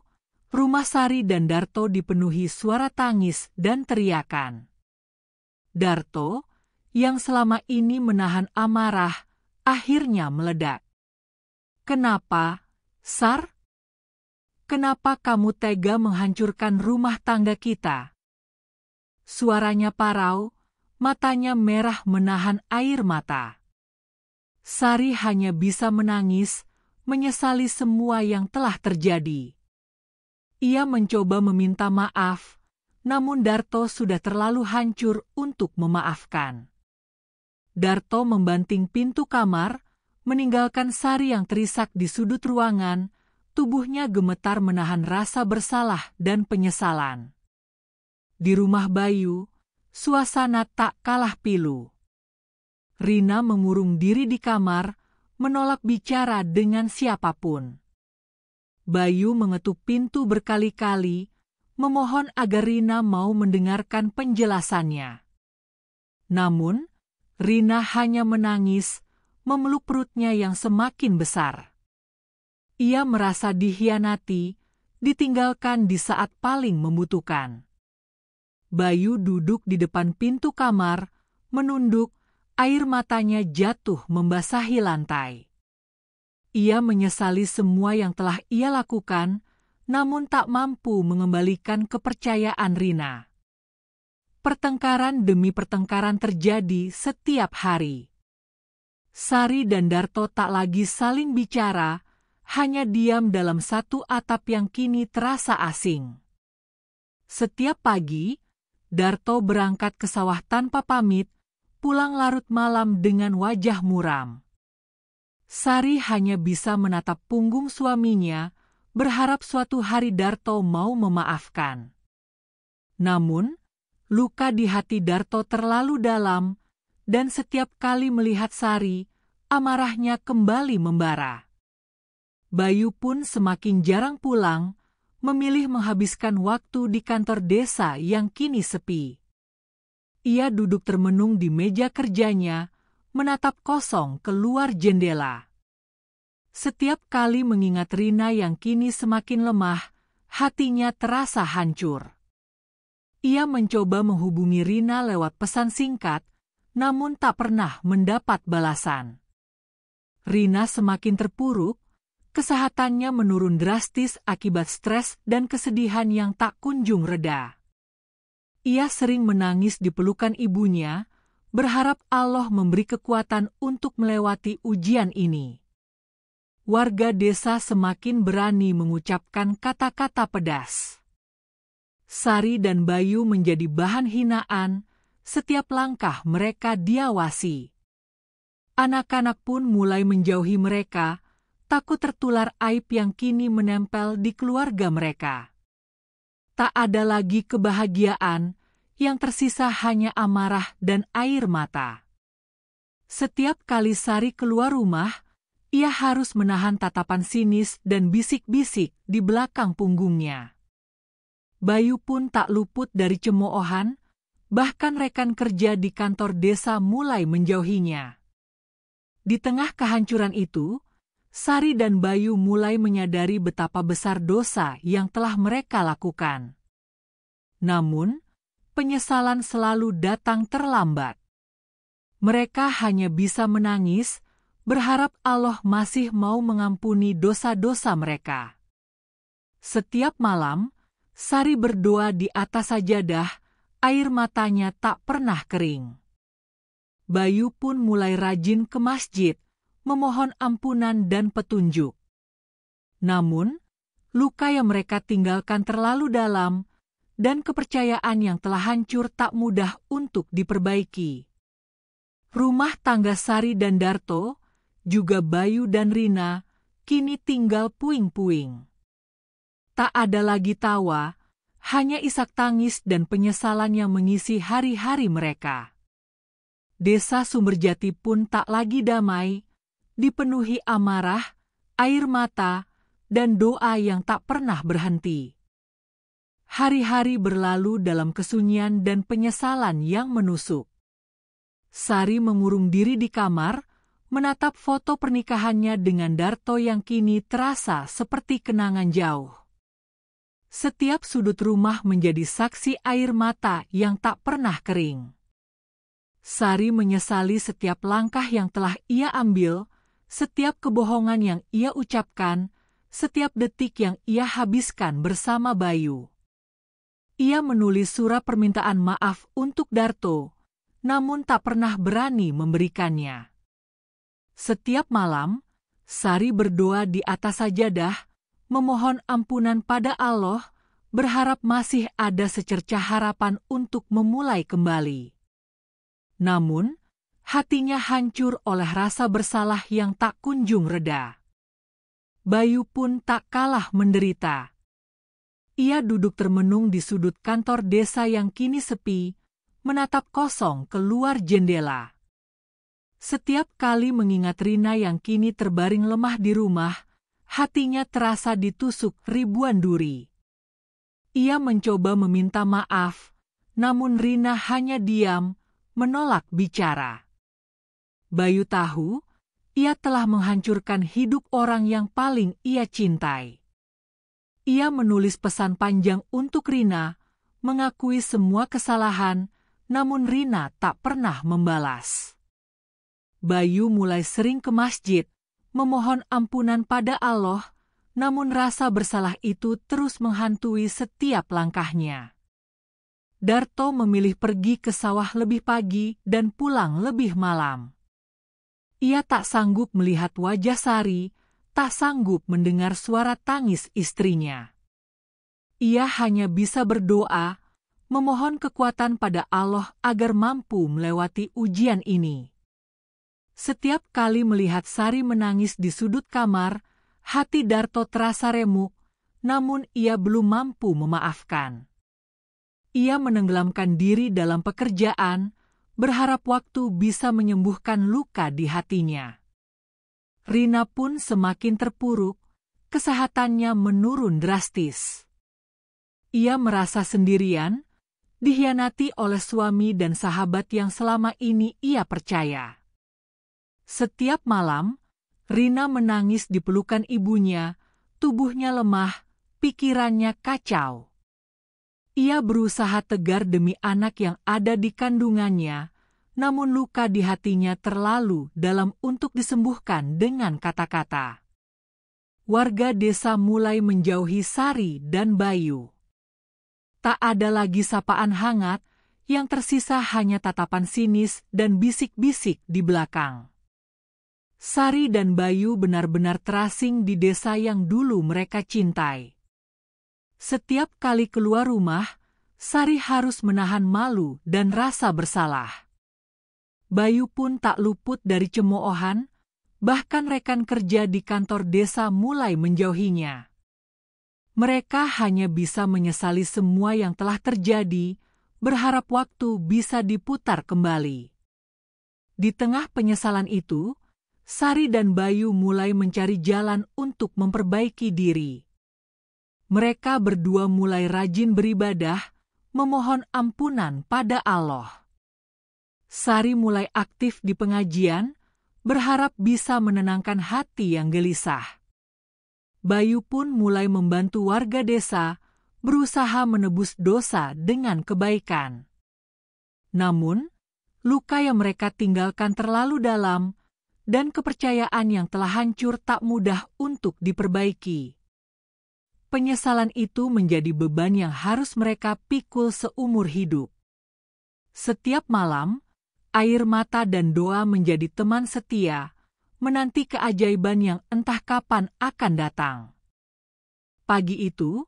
rumah Sari dan Darto dipenuhi suara tangis dan teriakan. Darto, yang selama ini menahan amarah, akhirnya meledak. "Kenapa, Sar? Kenapa kamu tega menghancurkan rumah tangga kita?" Suaranya parau, matanya merah menahan air mata. Sari hanya bisa menangis, menyesali semua yang telah terjadi. Ia mencoba meminta maaf, namun Darto sudah terlalu hancur untuk memaafkan. Darto membanting pintu kamar, meninggalkan Sari yang terisak di sudut ruangan, tubuhnya gemetar menahan rasa bersalah dan penyesalan. Di rumah Bayu, suasana tak kalah pilu. Rina mengurung diri di kamar, menolak bicara dengan siapapun. Bayu mengetuk pintu berkali-kali, memohon agar Rina mau mendengarkan penjelasannya. Namun, Rina hanya menangis, memeluk perutnya yang semakin besar. Ia merasa dikhianati, ditinggalkan di saat paling membutuhkan. Bayu duduk di depan pintu kamar, menunduk, air matanya jatuh membasahi lantai. Ia menyesali semua yang telah ia lakukan, namun tak mampu mengembalikan kepercayaan Rina. Pertengkaran demi pertengkaran terjadi setiap hari. Sari dan Darto tak lagi saling bicara, hanya diam dalam satu atap yang kini terasa asing. Setiap pagi, Darto berangkat ke sawah tanpa pamit, pulang larut malam dengan wajah muram. Sari hanya bisa menatap punggung suaminya, berharap suatu hari Darto mau memaafkan. Namun, luka di hati Darto terlalu dalam, dan setiap kali melihat Sari, amarahnya kembali membara. Bayu pun semakin jarang pulang, memilih menghabiskan waktu di kantor desa yang kini sepi. Ia duduk termenung di meja kerjanya, menatap kosong keluar jendela. Setiap kali mengingat Rina yang kini semakin lemah, hatinya terasa hancur. Ia mencoba menghubungi Rina lewat pesan singkat, namun tak pernah mendapat balasan. Rina semakin terpuruk, kesehatannya menurun drastis akibat stres dan kesedihan yang tak kunjung reda. Ia sering menangis di pelukan ibunya, berharap Allah memberi kekuatan untuk melewati ujian ini. Warga desa semakin berani mengucapkan kata-kata pedas. Sari dan Bayu menjadi bahan hinaan, setiap langkah mereka diawasi. Anak-anak pun mulai menjauhi mereka, takut tertular aib yang kini menempel di keluarga mereka. Tak ada lagi kebahagiaan, yang tersisa hanya amarah dan air mata. Setiap kali Sari keluar rumah, ia harus menahan tatapan sinis dan bisik-bisik di belakang punggungnya. Bayu pun tak luput dari cemoohan, bahkan rekan kerja di kantor desa mulai menjauhinya. Di tengah kehancuran itu, Sari dan Bayu mulai menyadari betapa besar dosa yang telah mereka lakukan. Namun, penyesalan selalu datang terlambat. Mereka hanya bisa menangis, berharap Allah masih mau mengampuni dosa-dosa mereka. Setiap malam, Sari berdoa di atas sajadah, air matanya tak pernah kering. Bayu pun mulai rajin ke masjid, memohon ampunan dan petunjuk. Namun, luka yang mereka tinggalkan terlalu dalam, dan kepercayaan yang telah hancur tak mudah untuk diperbaiki. Rumah tangga Sari dan Darto, juga Bayu dan Rina, kini tinggal puing-puing. Tak ada lagi tawa, hanya isak tangis dan penyesalan yang mengisi hari-hari mereka. Desa Sumberjati pun tak lagi damai, dipenuhi amarah, air mata, dan doa yang tak pernah berhenti. Hari-hari berlalu dalam kesunyian dan penyesalan yang menusuk. Sari mengurung diri di kamar, menatap foto pernikahannya dengan Darto yang kini terasa seperti kenangan jauh. Setiap sudut rumah menjadi saksi air mata yang tak pernah kering. Sari menyesali setiap langkah yang telah ia ambil, setiap kebohongan yang ia ucapkan, setiap detik yang ia habiskan bersama Bayu. Ia menulis surat permintaan maaf untuk Darto, namun tak pernah berani memberikannya. Setiap malam, Sari berdoa di atas sajadah, memohon ampunan pada Allah, berharap masih ada secercah harapan untuk memulai kembali. Namun, hatinya hancur oleh rasa bersalah yang tak kunjung reda. Bayu pun tak kalah menderita. Ia duduk termenung di sudut kantor desa yang kini sepi, menatap kosong keluar jendela. Setiap kali mengingat Rina yang kini terbaring lemah di rumah, hatinya terasa ditusuk ribuan duri. Ia mencoba meminta maaf, namun Rina hanya diam, menolak bicara. Bayu tahu, ia telah menghancurkan hidup orang yang paling ia cintai. Ia menulis pesan panjang untuk Rina, mengakui semua kesalahan, namun Rina tak pernah membalas. Bayu mulai sering ke masjid, memohon ampunan pada Allah, namun rasa bersalah itu terus menghantui setiap langkahnya. Darto memilih pergi ke sawah lebih pagi dan pulang lebih malam. Ia tak sanggup melihat wajah Sari, tak sanggup mendengar suara tangis istrinya. Ia hanya bisa berdoa, memohon kekuatan pada Allah agar mampu melewati ujian ini. Setiap kali melihat Sari menangis di sudut kamar, hati Darto terasa remuk, namun ia belum mampu memaafkan. Ia menenggelamkan diri dalam pekerjaan, berharap waktu bisa menyembuhkan luka di hatinya. Rina pun semakin terpuruk, kesehatannya menurun drastis. Ia merasa sendirian, dikhianati oleh suami dan sahabat yang selama ini ia percaya. Setiap malam, Rina menangis di pelukan ibunya, tubuhnya lemah, pikirannya kacau. Ia berusaha tegar demi anak yang ada di kandungannya, namun luka di hatinya terlalu dalam untuk disembuhkan dengan kata-kata. Warga desa mulai menjauhi Sari dan Bayu. Tak ada lagi sapaan hangat, yang tersisa hanya tatapan sinis dan bisik-bisik di belakang. Sari dan Bayu benar-benar terasing di desa yang dulu mereka cintai. Setiap kali keluar rumah, Sari harus menahan malu dan rasa bersalah. Bayu pun tak luput dari cemoohan, bahkan rekan kerja di kantor desa mulai menjauhinya. Mereka hanya bisa menyesali semua yang telah terjadi, berharap waktu bisa diputar kembali. Di tengah penyesalan itu, Sari dan Bayu mulai mencari jalan untuk memperbaiki diri. Mereka berdua mulai rajin beribadah, memohon ampunan pada Allah. Sari mulai aktif di pengajian, berharap bisa menenangkan hati yang gelisah. Bayu pun mulai membantu warga desa, berusaha menebus dosa dengan kebaikan. Namun, luka yang mereka tinggalkan terlalu dalam, dan kepercayaan yang telah hancur tak mudah untuk diperbaiki. Penyesalan itu menjadi beban yang harus mereka pikul seumur hidup. Setiap malam, air mata dan doa menjadi teman setia, menanti keajaiban yang entah kapan akan datang. Pagi itu,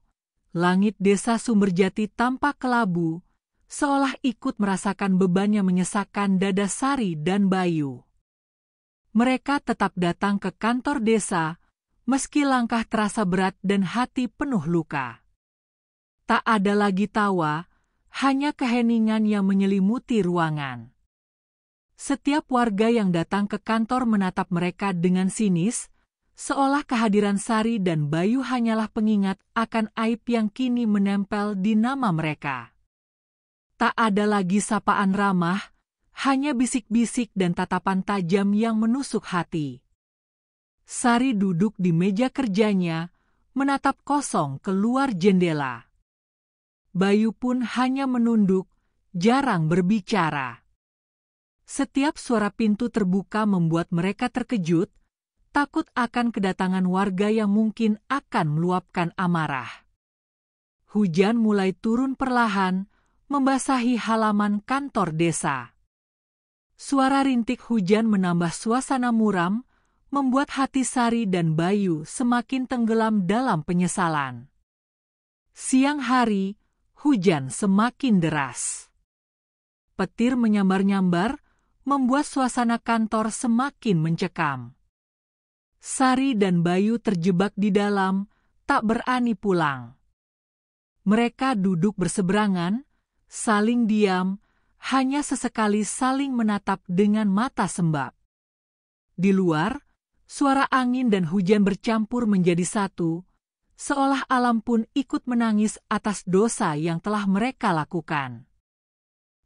langit desa Sumberjati tampak kelabu, seolah ikut merasakan beban yang menyesakkan dada Sari dan Bayu. Mereka tetap datang ke kantor desa, meski langkah terasa berat dan hati penuh luka. Tak ada lagi tawa, hanya keheningan yang menyelimuti ruangan. Setiap warga yang datang ke kantor menatap mereka dengan sinis, seolah kehadiran Sari dan Bayu hanyalah pengingat akan aib yang kini menempel di nama mereka. Tak ada lagi sapaan ramah, hanya bisik-bisik dan tatapan tajam yang menusuk hati. Sari duduk di meja kerjanya, menatap kosong keluar jendela. Bayu pun hanya menunduk, jarang berbicara. Setiap suara pintu terbuka membuat mereka terkejut, takut akan kedatangan warga yang mungkin akan meluapkan amarah. Hujan mulai turun perlahan, membasahi halaman kantor desa. Suara rintik hujan menambah suasana muram, membuat hati Sari dan Bayu semakin tenggelam dalam penyesalan. Siang hari, hujan semakin deras. Petir menyambar-nyambar, membuat suasana kantor semakin mencekam. Sari dan Bayu terjebak di dalam, tak berani pulang. Mereka duduk berseberangan, saling diam, hanya sesekali saling menatap dengan mata sembab. Di luar, suara angin dan hujan bercampur menjadi satu, seolah alam pun ikut menangis atas dosa yang telah mereka lakukan.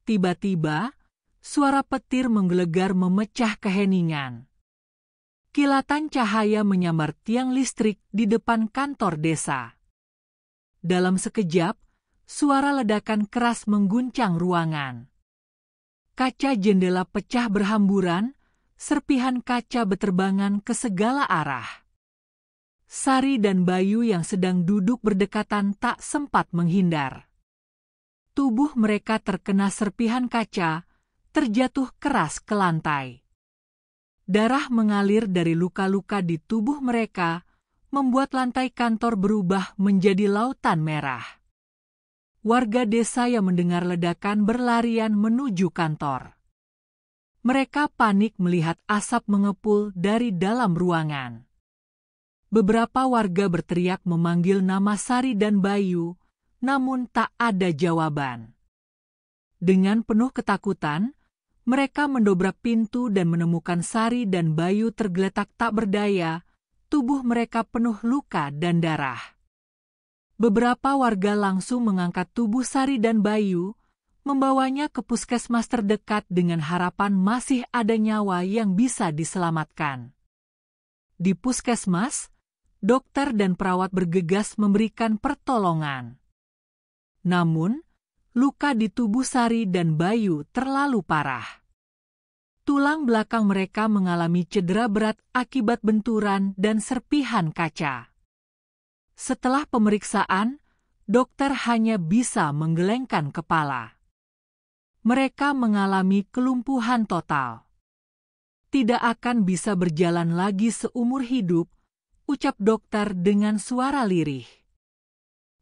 Tiba-tiba, suara petir menggelegar memecah keheningan. Kilatan cahaya menyambar tiang listrik di depan kantor desa. Dalam sekejap, suara ledakan keras mengguncang ruangan. Kaca jendela pecah berhamburan, serpihan kaca beterbangan ke segala arah. Sari dan Bayu yang sedang duduk berdekatan tak sempat menghindar. Tubuh mereka terkena serpihan kaca, terjatuh keras ke lantai. Darah mengalir dari luka-luka di tubuh mereka, membuat lantai kantor berubah menjadi lautan merah. Warga desa yang mendengar ledakan berlarian menuju kantor. Mereka panik melihat asap mengepul dari dalam ruangan. Beberapa warga berteriak memanggil nama Sari dan Bayu, namun tak ada jawaban. Dengan penuh ketakutan, mereka mendobrak pintu dan menemukan Sari dan Bayu tergeletak tak berdaya, tubuh mereka penuh luka dan darah. Beberapa warga langsung mengangkat tubuh Sari dan Bayu, membawanya ke puskesmas terdekat dengan harapan masih ada nyawa yang bisa diselamatkan. Di puskesmas, dokter dan perawat bergegas memberikan pertolongan. Namun, luka di tubuh Sari dan Bayu terlalu parah. Tulang belakang mereka mengalami cedera berat akibat benturan dan serpihan kaca. Setelah pemeriksaan, dokter hanya bisa menggelengkan kepala. Mereka mengalami kelumpuhan total. Tidak akan bisa berjalan lagi seumur hidup, ucap dokter dengan suara lirih.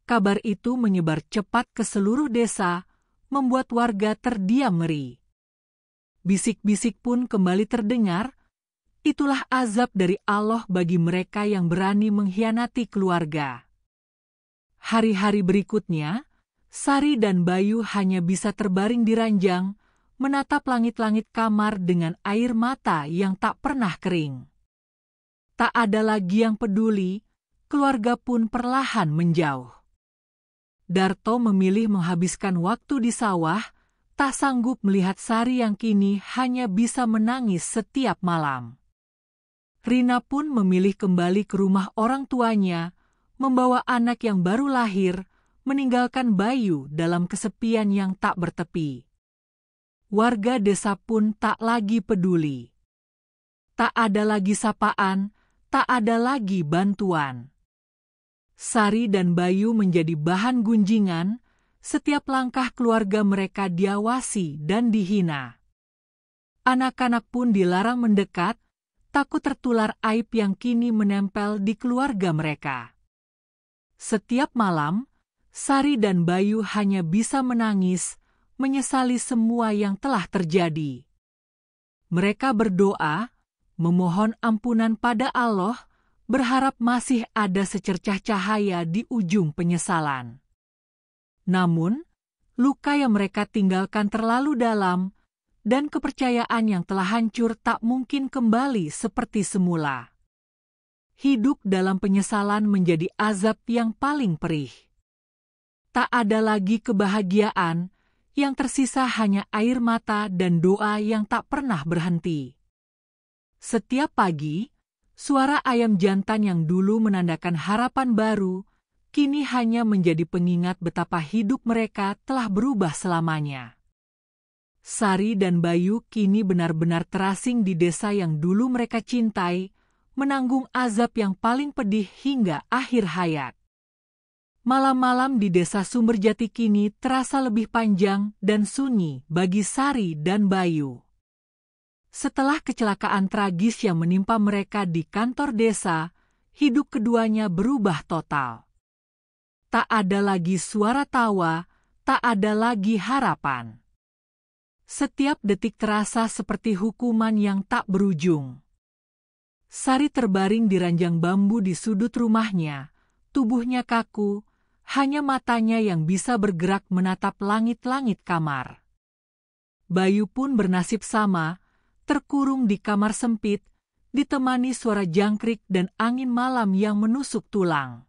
Kabar itu menyebar cepat ke seluruh desa, membuat warga terdiam ngeri. Bisik-bisik pun kembali terdengar, itulah azab dari Allah bagi mereka yang berani mengkhianati keluarga. Hari-hari berikutnya, Sari dan Bayu hanya bisa terbaring di ranjang, menatap langit-langit kamar dengan air mata yang tak pernah kering. Tak ada lagi yang peduli, keluarga pun perlahan menjauh. Darto memilih menghabiskan waktu di sawah, tak sanggup melihat Sari yang kini hanya bisa menangis setiap malam. Rina pun memilih kembali ke rumah orang tuanya, membawa anak yang baru lahir, meninggalkan Bayu dalam kesepian yang tak bertepi. Warga desa pun tak lagi peduli. Tak ada lagi sapaan, tak ada lagi bantuan. Sari dan Bayu menjadi bahan gunjingan, setiap langkah keluarga mereka diawasi dan dihina. Anak-anak pun dilarang mendekat, takut tertular aib yang kini menempel di keluarga mereka. Setiap malam, Sari dan Bayu hanya bisa menangis, menyesali semua yang telah terjadi. Mereka berdoa, memohon ampunan pada Allah, berharap masih ada secercah cahaya di ujung penyesalan. Namun, luka yang mereka tinggalkan terlalu dalam, dan kepercayaan yang telah hancur tak mungkin kembali seperti semula. Hidup dalam penyesalan menjadi azab yang paling perih. Tak ada lagi kebahagiaan, yang tersisa hanya air mata dan doa yang tak pernah berhenti. Setiap pagi, suara ayam jantan yang dulu menandakan harapan baru, kini hanya menjadi pengingat betapa hidup mereka telah berubah selamanya. Sari dan Bayu kini benar-benar terasing di desa yang dulu mereka cintai, menanggung azab yang paling pedih hingga akhir hayat. Malam-malam di desa Sumberjati kini terasa lebih panjang dan sunyi bagi Sari dan Bayu. Setelah kecelakaan tragis yang menimpa mereka di kantor desa, hidup keduanya berubah total. Tak ada lagi suara tawa, tak ada lagi harapan. Setiap detik terasa seperti hukuman yang tak berujung. Sari terbaring di ranjang bambu di sudut rumahnya, tubuhnya kaku, hanya matanya yang bisa bergerak menatap langit-langit kamar. Bayu pun bernasib sama, terkurung di kamar sempit, ditemani suara jangkrik dan angin malam yang menusuk tulang.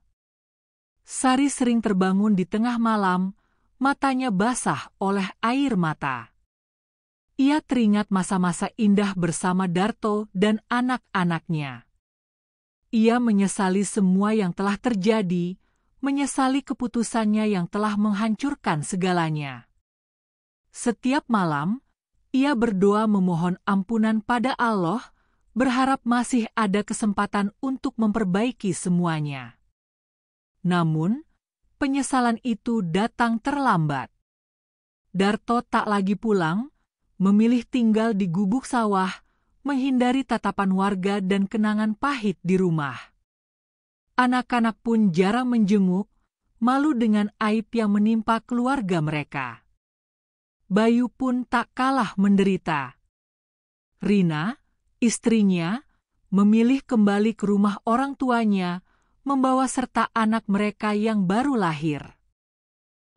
Sari sering terbangun di tengah malam, matanya basah oleh air mata. Ia teringat masa-masa indah bersama Darto dan anak-anaknya. Ia menyesali semua yang telah terjadi, menyesali keputusannya yang telah menghancurkan segalanya. Setiap malam, ia berdoa memohon ampunan pada Allah, berharap masih ada kesempatan untuk memperbaiki semuanya. Namun, penyesalan itu datang terlambat. Darto tak lagi pulang, memilih tinggal di gubuk sawah, menghindari tatapan warga dan kenangan pahit di rumah. Anak-anak pun jarang menjenguk, malu dengan aib yang menimpa keluarga mereka. Bayu pun tak kalah menderita. Rina, istrinya, memilih kembali ke rumah orang tuanya, membawa serta anak mereka yang baru lahir.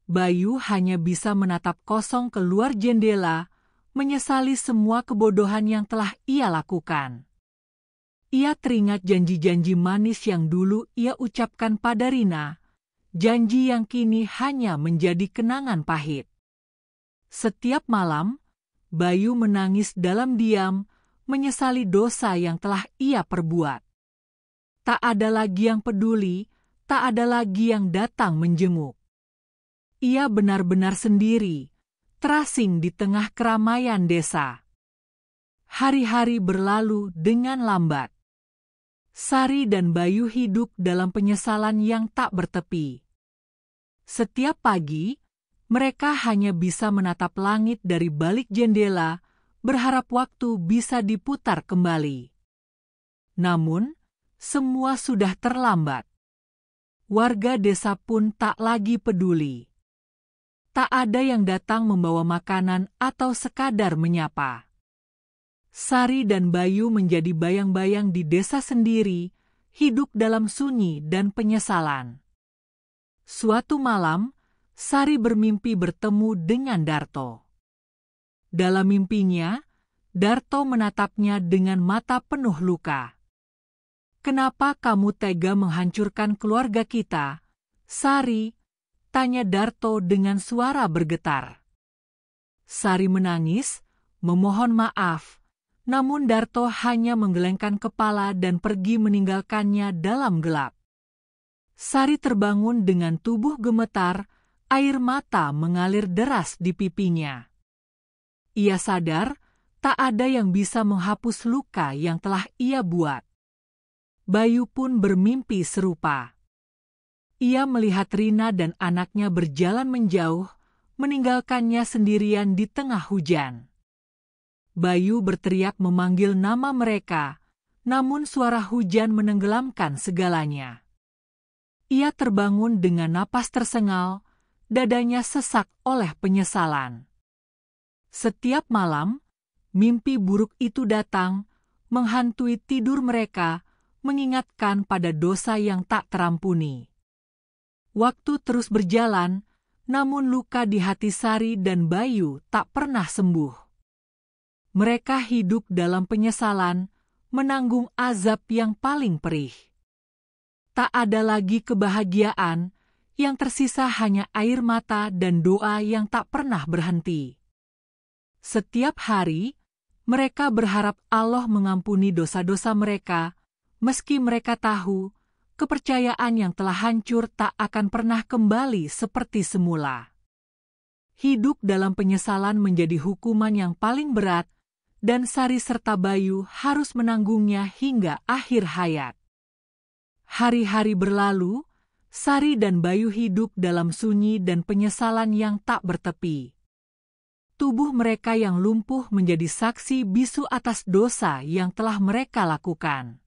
Bayu hanya bisa menatap kosong keluar jendela, menyesali semua kebodohan yang telah ia lakukan. Ia teringat janji-janji manis yang dulu ia ucapkan pada Rina, janji yang kini hanya menjadi kenangan pahit. Setiap malam, Bayu menangis dalam diam, menyesali dosa yang telah ia perbuat. Tak ada lagi yang peduli, tak ada lagi yang datang menjenguk. Ia benar-benar sendiri, terasing di tengah keramaian desa. Hari-hari berlalu dengan lambat. Sari dan Bayu hidup dalam penyesalan yang tak bertepi. Setiap pagi, mereka hanya bisa menatap langit dari balik jendela, berharap waktu bisa diputar kembali. Namun, semua sudah terlambat. Warga desa pun tak lagi peduli. Tak ada yang datang membawa makanan atau sekadar menyapa. Sari dan Bayu menjadi bayang-bayang di desa sendiri, hidup dalam sunyi dan penyesalan. Suatu malam, Sari bermimpi bertemu dengan Darto. Dalam mimpinya, Darto menatapnya dengan mata penuh luka. "Kenapa kamu tega menghancurkan keluarga kita, Sari?" tanya Darto dengan suara bergetar. Sari menangis, memohon maaf. Namun Darto hanya menggelengkan kepala dan pergi meninggalkannya dalam gelap. Sari terbangun dengan tubuh gemetar, air mata mengalir deras di pipinya. Ia sadar tak ada yang bisa menghapus luka yang telah ia buat. Bayu pun bermimpi serupa. Ia melihat Rina dan anaknya berjalan menjauh, meninggalkannya sendirian di tengah hujan. Bayu berteriak memanggil nama mereka, namun suara hujan menenggelamkan segalanya. ia terbangun dengan napas tersengal, dadanya sesak oleh penyesalan. Setiap malam, mimpi buruk itu datang, menghantui tidur mereka, mengingatkan pada dosa yang tak terampuni. Waktu terus berjalan, namun luka di hati Sari dan Bayu tak pernah sembuh. Mereka hidup dalam penyesalan, menanggung azab yang paling perih. Tak ada lagi kebahagiaan, yang tersisa hanya air mata dan doa yang tak pernah berhenti. Setiap hari, mereka berharap Allah mengampuni dosa-dosa mereka, meski mereka tahu, kepercayaan yang telah hancur tak akan pernah kembali seperti semula. Hidup dalam penyesalan menjadi hukuman yang paling berat, dan Sari serta Bayu harus menanggungnya hingga akhir hayat. Hari-hari berlalu, Sari dan Bayu hidup dalam sunyi dan penyesalan yang tak bertepi. Tubuh mereka yang lumpuh menjadi saksi bisu atas dosa yang telah mereka lakukan.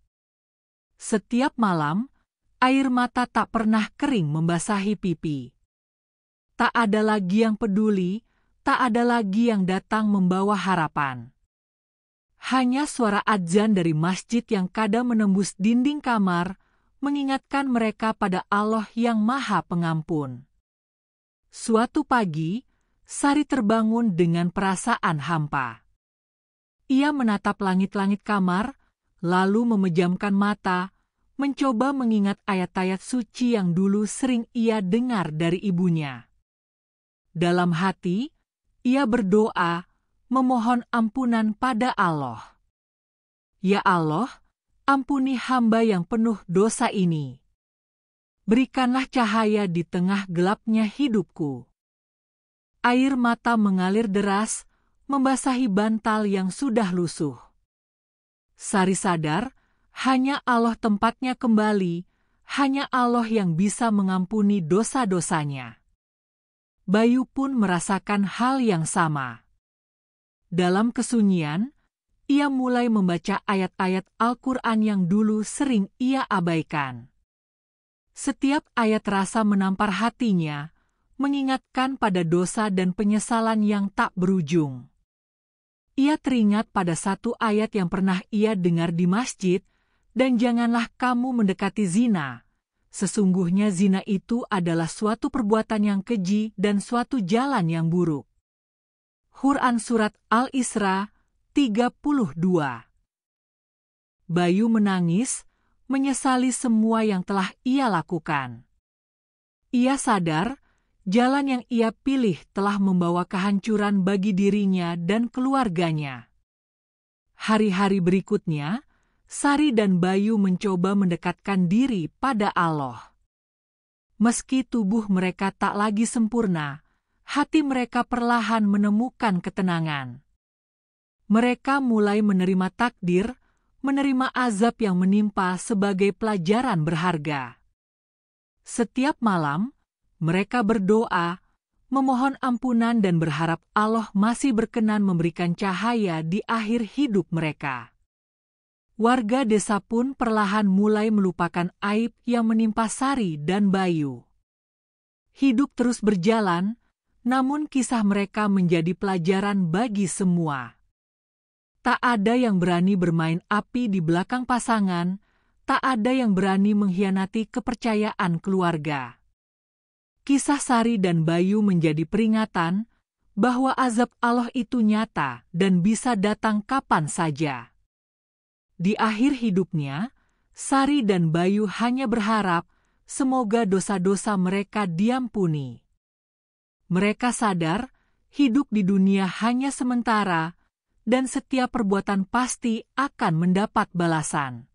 Setiap malam, air mata tak pernah kering membasahi pipi. Tak ada lagi yang peduli, tak ada lagi yang datang membawa harapan. Hanya suara adzan dari masjid yang kadang menembus dinding kamar, mengingatkan mereka pada Allah yang Maha Pengampun. Suatu pagi, Sari terbangun dengan perasaan hampa. Ia menatap langit-langit kamar, lalu memejamkan mata, mencoba mengingat ayat-ayat suci yang dulu sering ia dengar dari ibunya. Dalam hati, ia berdoa, memohon ampunan pada Allah. Ya Allah, ampuni hamba yang penuh dosa ini. Berikanlah cahaya di tengah gelapnya hidupku. Air mata mengalir deras, membasahi bantal yang sudah lusuh. Sari sadar, hanya Allah tempatnya kembali, hanya Allah yang bisa mengampuni dosa-dosanya. Bayu pun merasakan hal yang sama. Dalam kesunyian, ia mulai membaca ayat-ayat Al-Quran yang dulu sering ia abaikan. Setiap ayat rasa menampar hatinya, mengingatkan pada dosa dan penyesalan yang tak berujung. Ia teringat pada satu ayat yang pernah ia dengar di masjid, dan janganlah kamu mendekati zina. Sesungguhnya zina itu adalah suatu perbuatan yang keji dan suatu jalan yang buruk. Quran Surat Al-Isra 32. Bayu menangis, menyesali semua yang telah ia lakukan. Ia sadar, jalan yang ia pilih telah membawa kehancuran bagi dirinya dan keluarganya. Hari-hari berikutnya, Sari dan Bayu mencoba mendekatkan diri pada Allah. Meski tubuh mereka tak lagi sempurna, hati mereka perlahan menemukan ketenangan. Mereka mulai menerima takdir, menerima azab yang menimpa sebagai pelajaran berharga. Setiap malam, mereka berdoa, memohon ampunan dan berharap Allah masih berkenan memberikan cahaya di akhir hidup mereka. Warga desa pun perlahan mulai melupakan aib yang menimpa Sari dan Bayu. Hidup terus berjalan, namun kisah mereka menjadi pelajaran bagi semua. Tak ada yang berani bermain api di belakang pasangan, tak ada yang berani mengkhianati kepercayaan keluarga. Kisah Sari dan Bayu menjadi peringatan bahwa azab Allah itu nyata dan bisa datang kapan saja. Di akhir hidupnya, Sari dan Bayu hanya berharap semoga dosa-dosa mereka diampuni. Mereka sadar hidup di dunia hanya sementara, dan setiap perbuatan pasti akan mendapat balasan.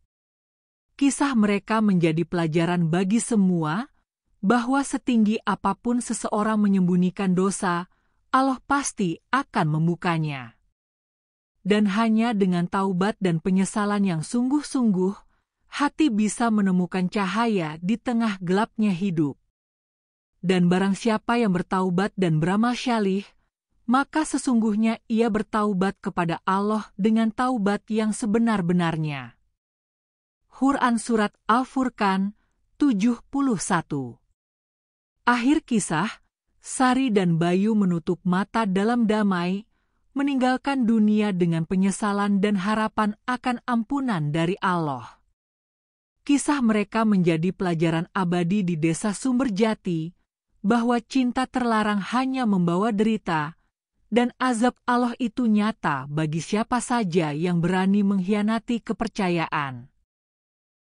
Kisah mereka menjadi pelajaran bagi semua, bahwa setinggi apapun seseorang menyembunyikan dosa, Allah pasti akan membukanya. Dan hanya dengan taubat dan penyesalan yang sungguh-sungguh, hati bisa menemukan cahaya di tengah gelapnya hidup. Dan barang siapa yang bertaubat dan beramal syalih, maka sesungguhnya ia bertaubat kepada Allah dengan taubat yang sebenar-benarnya. Quran Surat Al-Furqan 71. Akhir kisah, Sari dan Bayu menutup mata dalam damai, meninggalkan dunia dengan penyesalan dan harapan akan ampunan dari Allah. Kisah mereka menjadi pelajaran abadi di Desa Sumberjati, bahwa cinta terlarang hanya membawa derita, dan azab Allah itu nyata bagi siapa saja yang berani mengkhianati kepercayaan.